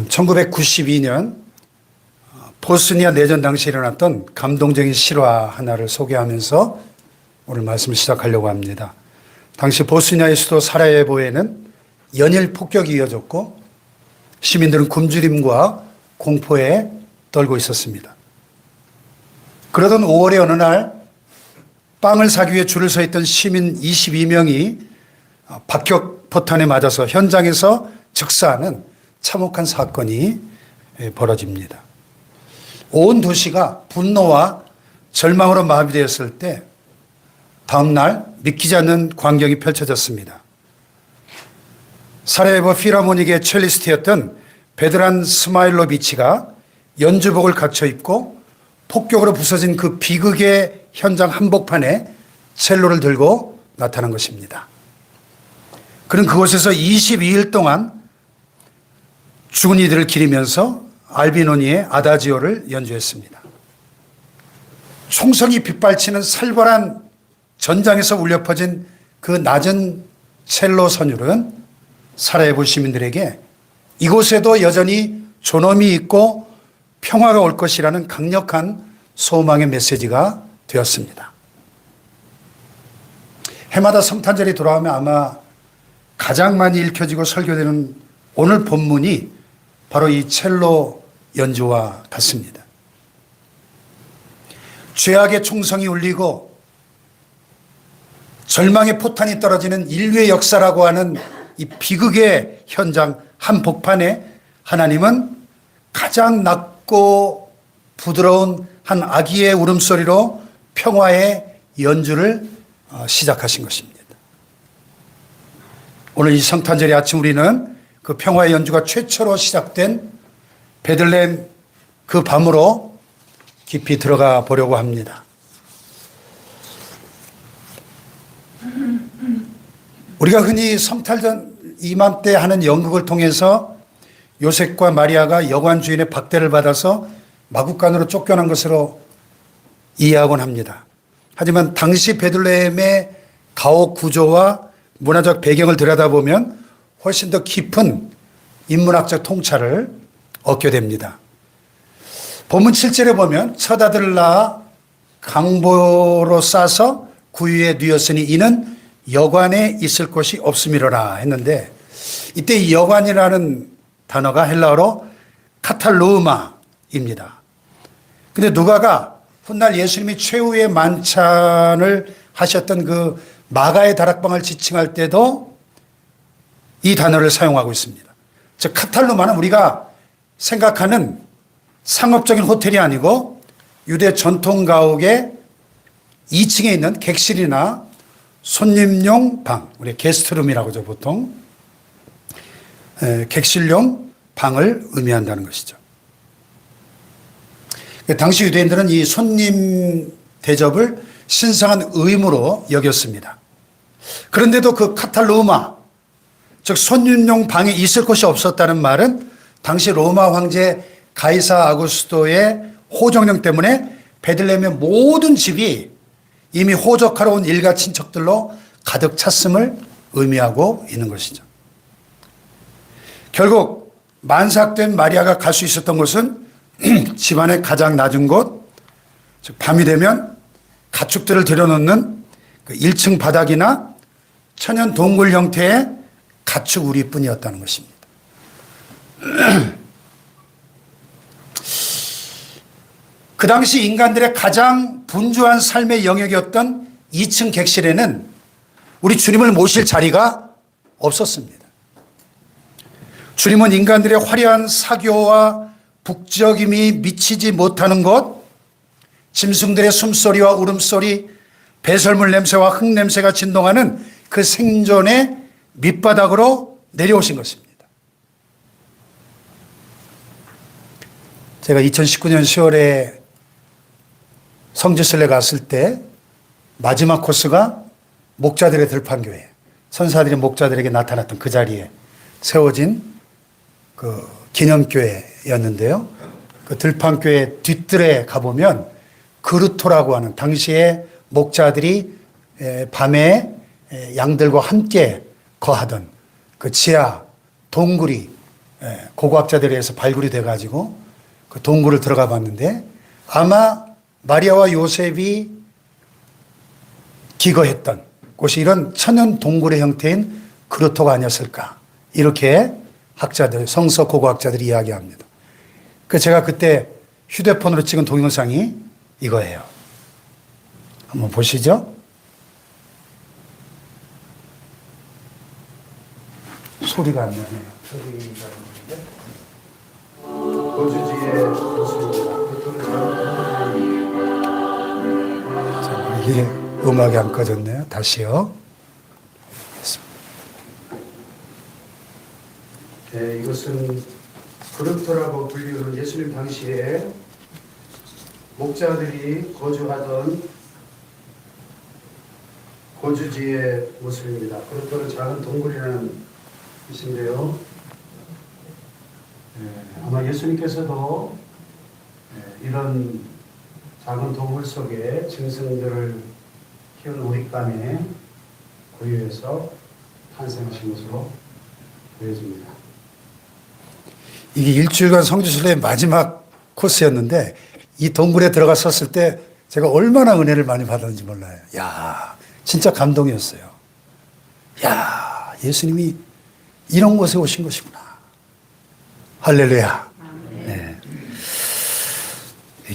1992년 보스니아 내전 당시에 일어났던 감동적인 실화 하나를 소개하면서 오늘 말씀을 시작하려고 합니다. 당시 보스니아의 수도 사라예보에는 연일 폭격이 이어졌고 시민들은 굶주림과 공포에 떨고 있었습니다. 그러던 5월의 어느 날 빵을 사기 위해 줄을 서 있던 시민 22명이 박격포탄에 맞아서 현장에서 즉사하는 참혹한 사건이 벌어집니다. 온 도시가 분노와 절망으로 마비되었을 때 다음 날 믿기지 않는 광경이 펼쳐졌습니다. 사라예보 필하모닉의 첼리스트였던 베드란 스마일로비치가 연주복을 갖춰 입고 폭격으로 부서진 그 비극의 현장 한복판에 첼로를 들고 나타난 것입니다. 그는 그곳에서 22일 동안 죽은 이들을 기리면서 알비노니의 아다지오를 연주했습니다. 총성이 빗발치는 살벌한 전장에서 울려 퍼진 그 낮은 첼로 선율은 사라예보 시민들에게 이곳에도 여전히 존엄이 있고 평화가 올 것이라는 강력한 소망의 메시지가 되었습니다. 해마다 성탄절이 돌아오면 아마 가장 많이 읽혀지고 설교되는 오늘 본문이 바로 이 첼로 연주와 같습니다. 죄악의 총성이 울리고 절망의 포탄이 떨어지는 인류의 역사라고 하는 이 비극의 현장 한복판에 하나님은 가장 낮고 부드러운 한 아기의 울음소리로 평화의 연주를 시작하신 것입니다. 오늘 이 성탄절의 아침 우리는 그 평화의 연주가 최초로 시작된 베들레헴 그 밤으로 깊이 들어가 보려고 합니다. 우리가 흔히 성탄절 이맘때 하는 연극을 통해서 요셉과 마리아가 여관 주인의 박대를 받아서 마구간으로 쫓겨난 것으로 이해하곤 합니다. 하지만 당시 베들레헴의 가옥 구조와 문화적 배경을 들여다보면 훨씬 더 깊은 인문학적 통찰을 얻게 됩니다. 본문 7절에 보면 첫 아들을 낳아 강보로 싸서 구유에 뉘었으니 이는 여관에 있을 곳이 없음이로라 했는데 이때 이 여관이라는 단어가 헬라어로 카탈루마입니다. 근데 누가가 훗날 예수님이 최후의 만찬을 하셨던 그 마가의 다락방을 지칭할 때도 이 단어를 사용하고 있습니다. 즉 카탈루마는 우리가 생각하는 상업적인 호텔이 아니고 유대 전통 가옥의 2층에 있는 객실이나 손님용 방, 우리 게스트룸이라고 하죠 보통. 객실용 방을 의미한다는 것이죠. 당시 유대인들은 이 손님 대접을 신성한 의무로 여겼습니다. 그런데도 그 카탈루마, 즉 손님용 방에 있을 곳이 없었다는 말은 당시 로마 황제 가이사 아구스토의 호정령 때문에 베들레헴의 모든 집이 이미 호적하러 온 일가 친척들로 가득 찼음을 의미하고 있는 것이죠. 결국 만삭된 마리아가 갈 수 있었던 곳은 집안의 가장 낮은 곳, 즉 밤이 되면 가축들을 들여놓는 그 1층 바닥이나 천연 동굴 형태의 가축 우리뿐이었다는 것입니다. 그 당시 인간들의 가장 분주한 삶의 영역이었던 2층 객실에는 우리 주님을 모실 자리가 없었습니다. 주님은 인간들의 화려한 사교와 북적임이 미치지 못하는 곳, 짐승들의 숨소리와 울음소리, 배설물 냄새와 흙 냄새가 진동하는 그 생존의 밑바닥으로 내려오신 것입니다. 제가 2019년 10월에 성지순례 갔을 때 마지막 코스가 목자들의 들판교회, 선사들이 목자들에게 나타났던 그 자리에 세워진 그 기념교회였는데요. 그 들판교회 뒷뜰에 가보면 그루토라고 하는 당시에 목자들이 밤에 양들과 함께 거하던 그 지하 동굴이 고고학자들에 의해서 발굴이 돼가지고 그 동굴을 들어가 봤는데 아마 마리아와 요셉이 기거했던 곳이 이런 천연 동굴의 형태인 그루터가 아니었을까 이렇게 학자들, 성서 고고학자들이 이야기합니다. 제가 그때 휴대폰으로 찍은 동영상이 이거예요. 한번 보시죠. 소리가 안 나네요. 소리가 안 나는데. 거주지의 모습입니다. 자, 이게 음악이 안 꺼졌네요. 다시요. 네, 이것은 그루터라고 불리는 예수님 당시에 목자들이 거주하던 거주지의 모습입니다. 그루터는 작은 동굴이라는 뜻인데요. 아마 예수님께서도 이런 작은 동굴 속에 짐승들을 키우는 우리감에 고유해서 탄생하신 것으로 보여집니다. 이게 일주일간 성지순례의 마지막 코스였는데 이 동굴에 들어갔었을 때 제가 얼마나 은혜를 많이 받았는지 몰라요. 야, 진짜 감동이었어요. 야, 예수님이 이런 곳에 오신 것이구나. 할렐루야. 네.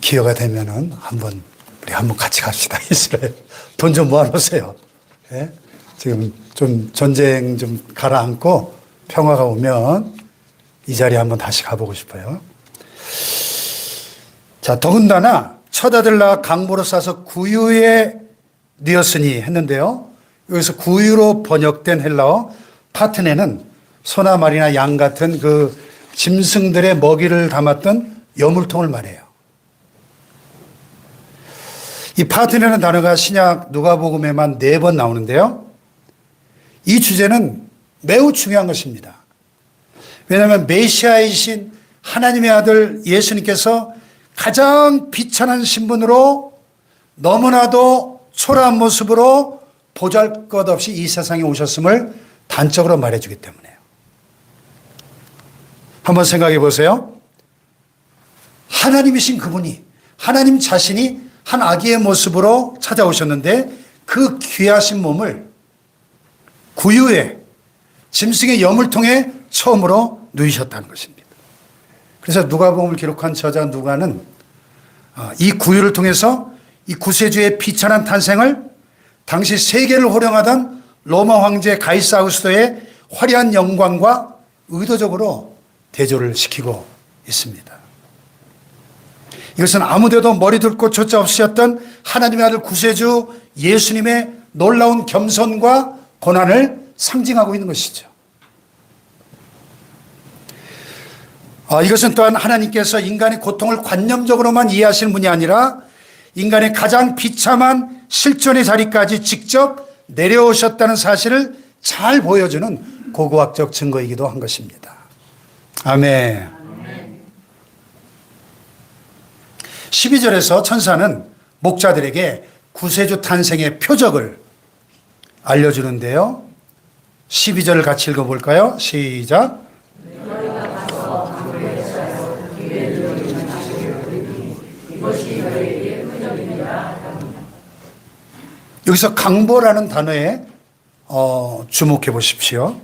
기회가 되면은 우리 한번 같이 갑시다. 이스라엘. 돈 좀 모아놓으세요. 네? 지금 좀 전쟁 좀 가라앉고 평화가 오면 이 자리에 한번 다시 가보고 싶어요. 자, 더군다나 첫 아들 낳아 강보로 싸서 구유에 뉘었으니 했는데요. 여기서 구유로 번역된 헬라어 파트네는 소나 말이나 양 같은 그 짐승들의 먹이를 담았던 여물통을 말해요. 이 파트네라는 단어가 신약 누가복음에만 4번 나오는데요. 이 주제는 매우 중요한 것입니다. 왜냐하면 메시아이신 하나님의 아들 예수님께서 가장 비천한 신분으로 너무나도 초라한 모습으로 보잘것없이 이 세상에 오셨음을 단적으로 말해주기 때문에요. 한번 생각해 보세요. 하나님이신 그분이 하나님 자신이 한 아기의 모습으로 찾아오셨는데 그 귀하신 몸을 구유에 짐승의 여물통에 처음으로 누이셨다는 것입니다. 그래서 누가복음을 기록한 저자 누가는 이 구유를 통해서 이 구세주의 비천한 탄생을 당시 세계를 호령하던 로마 황제 가이사우스도의 화려한 영광과 의도적으로 대조를 시키고 있습니다. 이것은 아무데도 머리둘 곳조차 없으셨던 하나님의 아들 구세주 예수님의 놀라운 겸손과 고난을 상징하고 있는 것이죠. 이것은 또한 하나님께서 인간의 고통을 관념적으로만 이해하시는 분이 아니라 인간의 가장 비참한 실존의 자리까지 직접 내려오셨다는 사실을 잘 보여주는 고고학적 증거이기도 한 것입니다. 아멘. 12절에서 천사는 목자들에게 구세주 탄생의 표적을 알려주는데요. 12절을 같이 읽어볼까요? 시작. 여기서 강보라는 단어에 주목해 보십시오.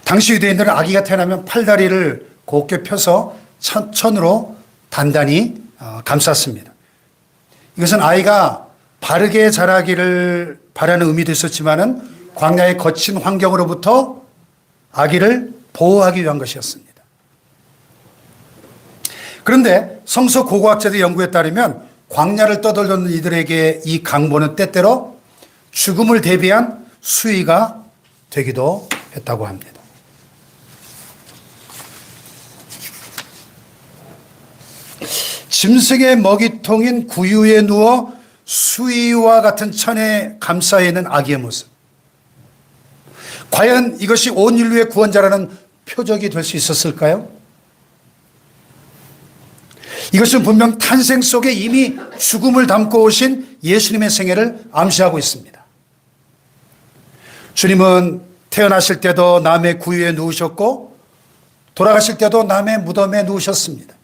당시 유대인들은 아기가 태어나면 팔다리를 곱게 펴서 천으로 단단히 감쌌습니다. 이것은 아이가 바르게 자라기를 바라는 의미도 있었지만은 광야의 거친 환경으로부터 아기를 보호하기 위한 것이었습니다. 그런데 성서 고고학자들의 연구에 따르면 광야를 떠돌던 이들에게 이 강보는 때때로 죽음을 대비한 수위가 되기도 했다고 합니다. 짐승의 먹이통인 구유에 누워 수위와 같은 천에 감싸 있는 아기의 모습. 과연 이것이 온 인류의 구원자라는 표적이 될 수 있었을까요? 이것은 분명 탄생 속에 이미 죽음을 담고 오신 예수님의 생애를 암시하고 있습니다. 주님은 태어나실 때도 남의 구유에 누우셨고 돌아가실 때도 남의 무덤에 누우셨습니다.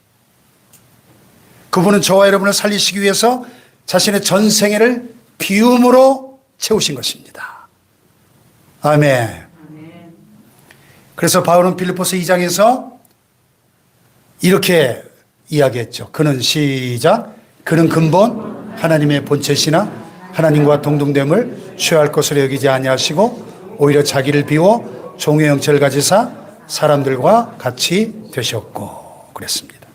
그분은 저와 여러분을 살리시기 위해서 자신의 전생애를 비움으로 채우신 것입니다. 아멘. 그래서 바울은 빌립보서 2장에서 이렇게 이야기했죠. 그는 시작. 그는 근본 하나님의 본체시나 하나님과 동등됨을 취할 것으로 여기지 아니하시고 오히려 자기를 비워 종의 형체를 가지사 사람들과 같이 되셨고 그랬습니다.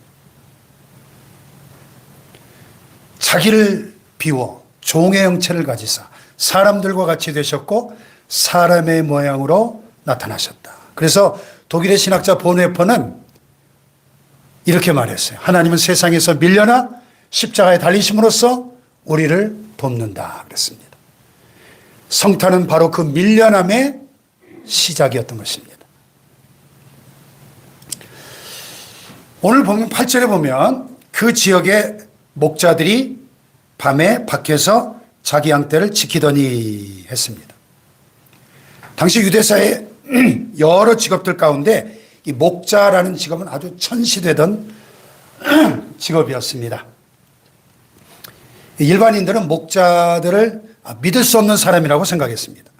자기를 비워 종의 형체를 가지사 사람들과 같이 되셨고 사람의 모양으로 나타나셨다. 그래서 독일의 신학자 본웨퍼는 이렇게 말했어요. 하나님은 세상에서 밀려나 십자가에 달리심으로써 우리를 돕는다 그랬습니다. 성탄은 바로 그 밀려남의 시작이었던 것입니다. 오늘 보면 8절에 보면 그 지역의 목자들이 밤에 밖에서 자기 양떼를 지키더니 했습니다. 당시 유대사의 여러 직업들 가운데 이 목자라는 직업은 아주 천시되던 직업이었습니다. 일반인들은 목자들을 믿을 수 없는 사람이라고 생각했습니다.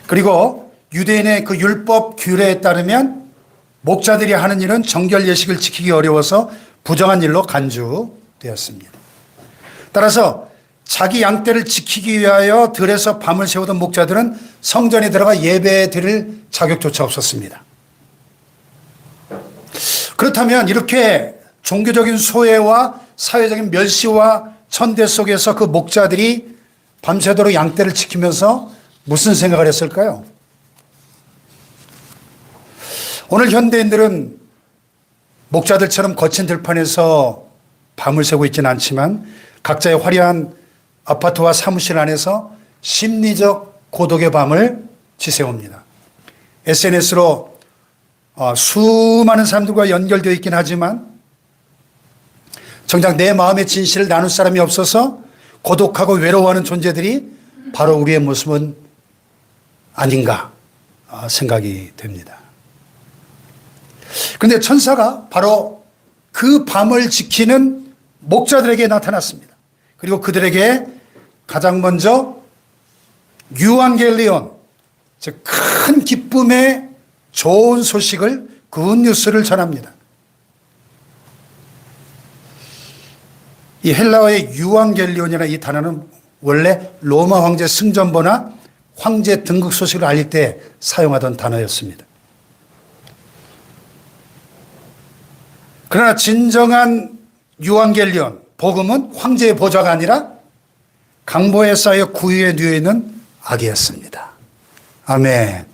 그리고 유대인의 그 율법 규례에 따르면 목자들이 하는 일은 정결 예식을 지키기 어려워서 부정한 일로 간주되었습니다. 따라서 자기 양떼를 지키기 위하여 들에서 밤을 새우던 목자들은 성전에 들어가 예배 드릴 자격조차 없었습니다. 그렇다면 이렇게 종교적인 소외와 사회적인 멸시와 천대 속에서 그 목자들이 밤새도록 양떼를 지키면서 무슨 생각을 했을까요? 오늘 현대인들은 목자들처럼 거친 들판에서 밤을 새고 있지는 않지만 각자의 화려한 아파트와 사무실 안에서 심리적 고독의 밤을 지새웁니다. SNS로 수많은 사람들과 연결되어 있긴 하지만 정작 내 마음의 진실을 나눌 사람이 없어서 고독하고 외로워하는 존재들이 바로 우리의 모습은 아닌가 생각이 됩니다. 그런데 천사가 바로 그 밤을 지키는 목자들에게 나타났습니다. 그리고 그들에게 가장 먼저 유앙겔리온, 즉 큰 기쁨의 좋은 소식을, 굿뉴스를 전합니다. 이 헬라어의 유앙겔리온이라는 이 단어는 원래 로마 황제 승전보나 황제 등극 소식을 알릴 때 사용하던 단어였습니다. 그러나 진정한 유앙겔리온, 복음은 황제의 보좌가 아니라 강보에 쌓여 구유에 누워 있는 아기였습니다. 아멘.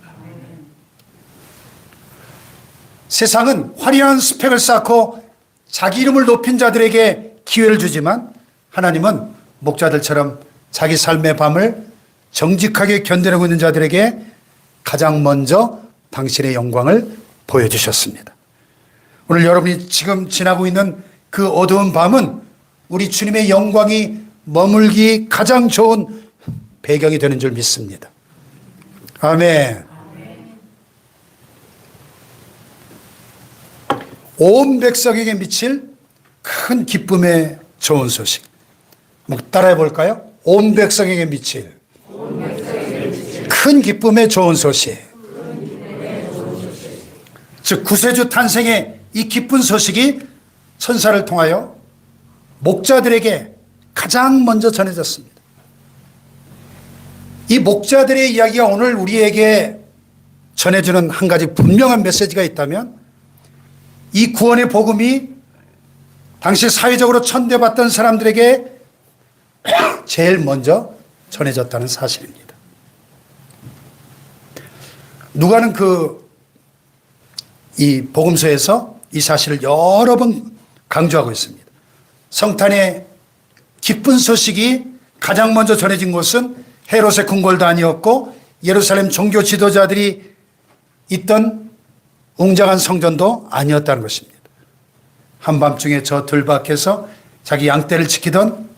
세상은 화려한 스펙을 쌓고 자기 이름을 높인 자들에게 기회를 주지만 하나님은 목자들처럼 자기 삶의 밤을 정직하게 견뎌내고 있는 자들에게 가장 먼저 당신의 영광을 보여주셨습니다. 오늘 여러분이 지금 지나고 있는 그 어두운 밤은 우리 주님의 영광이 머물기 가장 좋은 배경이 되는 줄 믿습니다. 아멘. 온 백성에게 미칠 큰 기쁨의 좋은 소식. 따라해 볼까요? 온 백성에게 미칠 큰 기쁨의 좋은 소식. 즉 구세주 탄생의 이 기쁜 소식이 천사를 통하여 목자들에게 가장 먼저 전해졌습니다. 이 목자들의 이야기가 오늘 우리에게 전해주는 한 가지 분명한 메시지가 있다면 이 구원의 복음이 당시 사회적으로 천대받던 사람들에게 제일 먼저 전해졌다는 사실입니다. 누가는 이 복음서에서 이 사실을 여러 번 강조하고 있습니다. 성탄의 기쁜 소식이 가장 먼저 전해진 곳은 헤롯의 궁궐도 아니었고 예루살렘 종교 지도자들이 있던 웅장한 성전도 아니었다는 것입니다. 한밤중에 저 들밖에서 자기 양떼를 지키던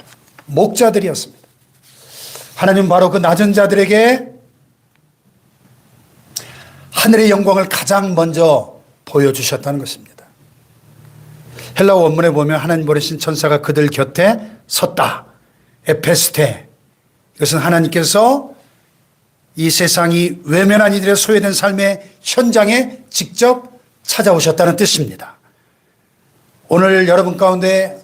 목자들이었습니다. 하나님은 바로 그 낮은 자들에게 하늘의 영광을 가장 먼저 보여주셨다는 것입니다. 헬라 원문에 보면 하나님 보내신 천사가 그들 곁에 섰다. 에페스테. 이것은 하나님께서 이 세상이 외면한 이들의 소외된 삶의 현장에 직접 찾아오셨다는 뜻입니다. 오늘 여러분 가운데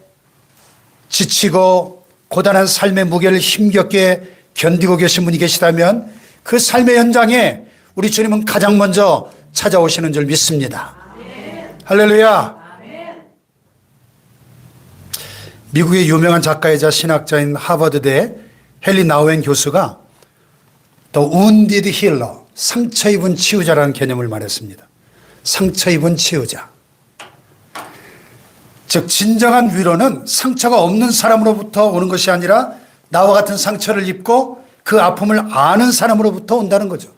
지치고 고단한 삶의 무게를 힘겹게 견디고 계신 분이 계시다면 그 삶의 현장에 우리 주님은 가장 먼저 찾아오시는 줄 믿습니다. 아멘. 할렐루야. 아멘. 미국의 유명한 작가이자 신학자인 하버드대 헨리 나우엔 교수가 The wounded healer, 상처 입은 치유자라는 개념을 말했습니다. 상처 입은 치유자. 즉 진정한 위로는 상처가 없는 사람으로부터 오는 것이 아니라 나와 같은 상처를 입고 그 아픔을 아는 사람으로부터 온다는 거죠.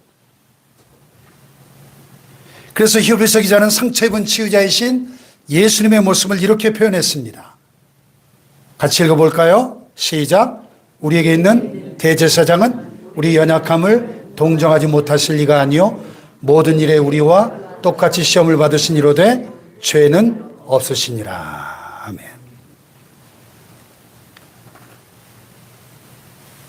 그래서 히브리서 기자는 상처 입은 치유자이신 예수님의 모습을 이렇게 표현했습니다. 같이 읽어볼까요? 시작. 우리에게 있는 대제사장은 우리 연약함을 동정하지 못하실 리가 아니요 모든 일에 우리와 똑같이 시험을 받으신 이로되 죄는 없으시니라. 아멘.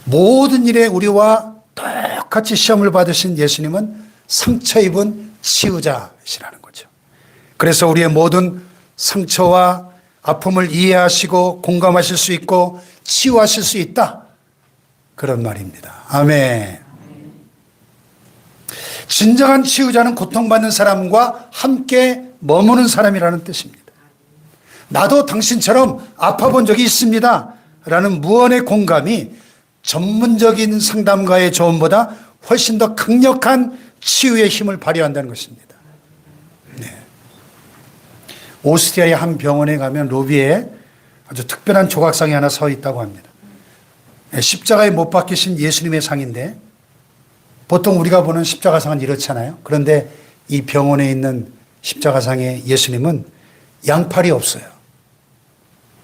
모든 일에 우리와 똑같이 시험을 받으신 예수님은 상처 입은 치유자시라는 거죠. 그래서 우리의 모든 상처와 아픔을 이해하시고 공감하실 수 있고 치유하실 수 있다. 그런 말입니다. 아멘. 진정한 치유자는 고통받는 사람과 함께 머무는 사람이라는 뜻입니다. 나도 당신처럼 아파본 적이 있습니다. 라는 무언의 공감이 전문적인 상담가의 조언보다 훨씬 더 강력한 치유의 힘을 발휘한다는 것입니다. 네. 오스트리아의 한 병원에 가면 로비에 아주 특별한 조각상이 하나 서 있다고 합니다. 십자가에 못 박히신 예수님의 상인데 보통 우리가 보는 십자가상은 이렇잖아요. 그런데 이 병원에 있는 십자가상의 예수님은 양팔이 없어요.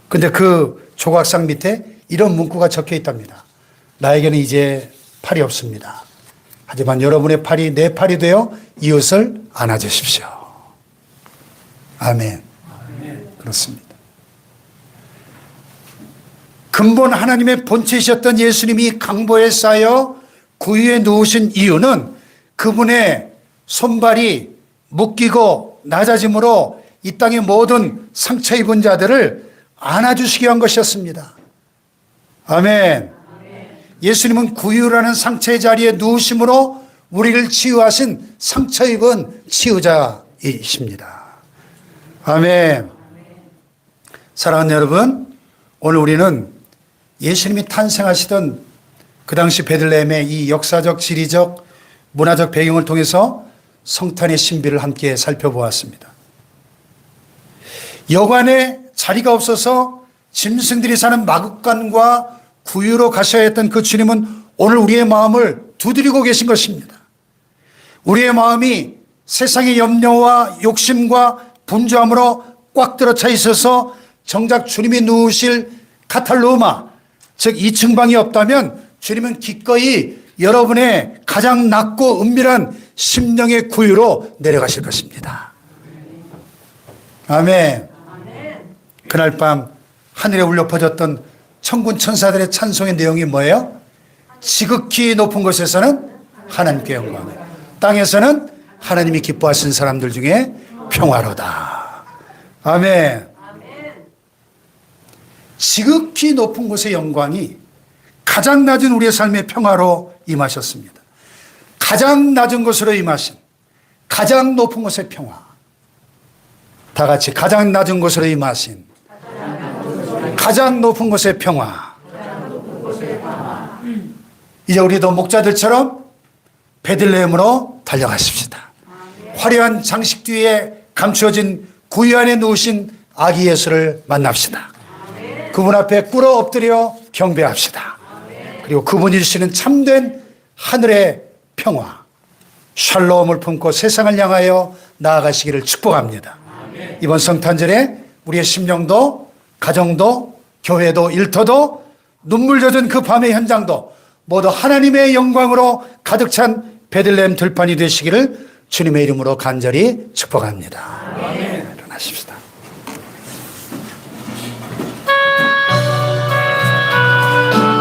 근데 그 조각상 밑에 이런 문구가 적혀 있답니다. 나에게는 이제 팔이 없습니다. 하지만 여러분의 팔이 내 팔이 되어 이웃을 안아주십시오. 아멘. 그렇습니다. 근본 하나님의 본체이셨던 예수님이 강보에 쌓여 구유에 누우신 이유는 그분의 손발이 묶이고 낮아짐으로 이 땅의 모든 상처 입은 자들을 안아주시기 위한 것이었습니다. 아멘. 예수님은 구유라는 상처의 자리에 누우심으로 우리를 치유하신 상처 입은 치유자이십니다. 아멘. 사랑하는 여러분, 오늘 우리는 예수님이 탄생하시던 그 당시 베들레헴의 이 역사적, 지리적, 문화적 배경을 통해서 성탄의 신비를 함께 살펴보았습니다. 여관에 자리가 없어서 짐승들이 사는 마국간과 구유로 가셔야 했던 그 주님은 오늘 우리의 마음을 두드리고 계신 것입니다. 우리의 마음이 세상의 염려와 욕심과 분주함으로 꽉 들어차 있어서 정작 주님이 누우실 카탈로마, 즉 2층 방이 없다면 주님은 기꺼이 여러분의 가장 낮고 은밀한 심령의 구유로 내려가실 것입니다. 아멘. 그날 밤 하늘에 울려 퍼졌던 천군 천사들의 찬송의 내용이 뭐예요? 지극히 높은 곳에서는 하나님께 영광, 땅에서는 하나님이 기뻐하시는 사람들 중에 평화로다. 아멘. 지극히 높은 곳의 영광이 가장 낮은 우리의 삶의 평화로 임하셨습니다. 가장 낮은 곳으로 임하신 가장 높은 곳의 평화. 다 같이 가장 낮은 곳으로 임하신 가장 높은 곳의 평화. 이제 우리도 목자들처럼 베들레헴으로 달려가십시다. 화려한 장식 뒤에 감추어진 구유 안에 누우신 아기 예수를 만납시다. 그분 앞에 꿇어 엎드려 경배합시다. 그리고 그분이 주시는 참된 하늘의 평화, 샬롬을 품고 세상을 향하여 나아가시기를 축복합니다. 이번 성탄절에 우리의 심령도 가정도 교회도 일터도 눈물 젖은 그 밤의 현장도 모두 하나님의 영광으로 가득 찬 베들레헴 들판이 되시기를 주님의 이름으로 간절히 축복합니다. 일어나십시다.